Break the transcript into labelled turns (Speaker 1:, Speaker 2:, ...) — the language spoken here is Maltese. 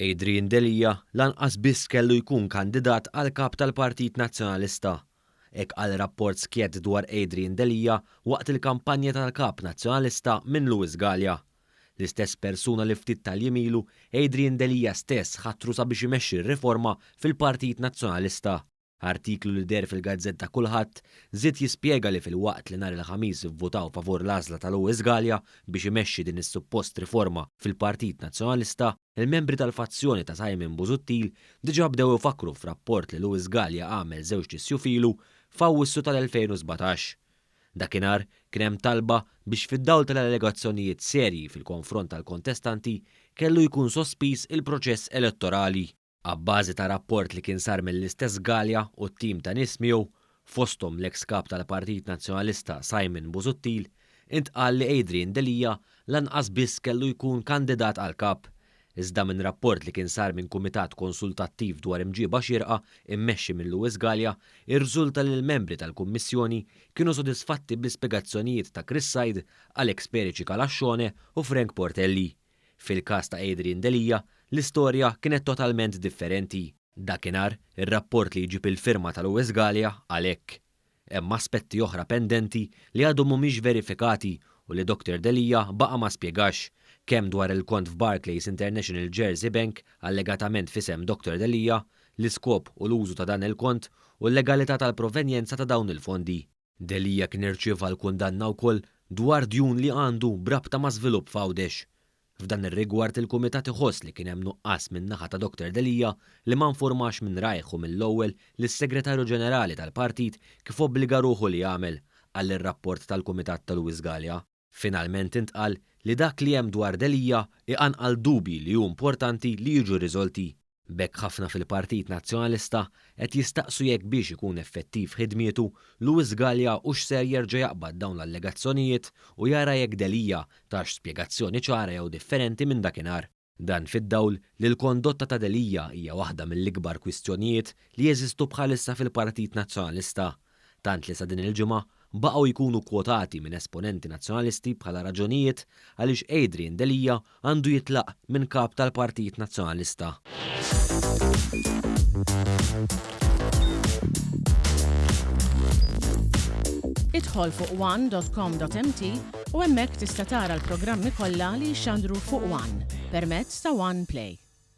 Speaker 1: Adrian Delija lanqas biss kellu jkun kandidat għal kap tal-Partit Nazzjonalista. Hekk qal rapport skjed dwar Adrian Delija waqt il-kampanja tal-kap Nazzjonalista minn Luis Galea. L-istess persuna li ftit tal-jimilu, Adrian Delija stess ħattru sabiex imexxi r-riforma fil-Partit Nazzjonalista. Artiklu li der fil-Gazzetta Kulħadd żied jispjega li fil-waqt li nhar il-ħamis ivvutaw favur l-għażla ta' Luis Galea biex imexxi din is-suppost riforma fil-Partit Nazzjonalista, il-membri tal-fazzjoni ta' Simon Busuttil diġà bdew ifakru f'rapport li Luis Galea għamel żewġ tisjufilu f'Awwissu tal-2017. Dakinhar kien hemm talba biex fid-dawl tal-allegazzjonijiet serji fil-konfront tal-kontestanti kellu jkun sospiż il-proċess elettorali. Abbażi ta' rapport li kien sar mill-istess Galea u t-tim ta' nies miegħu, fosthom l-eks kap tal-Partit Nazzjonalista Simon Busuttil, intqal li Adrian Delija lanqas biss kellu jkun kandidat għal kap. Iżda minn rapport li kien sar minn kumitat konsultattiv dwar imġiba xierqa immexxi minn Luis Galea, irriżulta li l-membri tal-Kummissjoni kienu sodisfatti bl-ispjegazzjonijiet ta' Chris Said, Alex Perici Calaxxone u Frank Portelli. Fil-każ ta' Adrian Delija, l-istorja kienet totalment differenti. Dakinhar, ir-rapport li jġib il-firma ta' Luis Galea għalhekk. Hemm aspetti oħra pendenti li għadhom mhumiex verifikati u li Dr. Delija baqa' ma spjegax kemm dwar il-kont f'Barclays International Jersey Bank allegatament f'isem Dr. Delija, l-iskop u l-użu ta' dan il-kont u l-legalità tal-provenjenza ta' dawn il-fondi. Delija kien irċieva l-kundanna wkoll dwar djun li għandu brabta ma' żvilupp f'Għawdex. F'dan ir-rigward il-Kumitat iħoss li kien hemm nuqqas min-naħa ta' Dr. Delija li ma nformax minn rajħu mill-ewwel lis-Segretarju Ġenerali tal-Partit kif obbliga ruħu li jagħmel għall ir-rapport tal-Kumitat ta' Luis Galea. Finalment intqal li dak li hemm dwar Delija iqanqal dubi li hu importanti li jiġu riżolti. Bekk ħafna fil-Partit Nazzjonalista qed jistaqsu jekk biex ikun effettiv ħidmietu Luis Galea u x'ser jerġa' jaqbad dawn l-allegazzjonijiet u jara jekk Delija tax spjegazzjoni ċara jew differenti minn dakinhar. Dan fid-dawl li l-kondotta ta' Delija hija waħda mill-ikbar kwistjonijiet li jeżistu bħalissa fil-Partit Nazzjonalista. Tant li sa din il-ġimgħa baqgħu jkunu kwotati minn esponenti nazzjonalisti bħala raġunijiet għaliex Adrian Delija għandu jitlaq minn kap tal-Partit Nazzjonalista.
Speaker 2: Idħol fuq one.com.mt u hemmhekk tista' tara l-programmi kollha li jxandru fuq One permezz ta' One Play.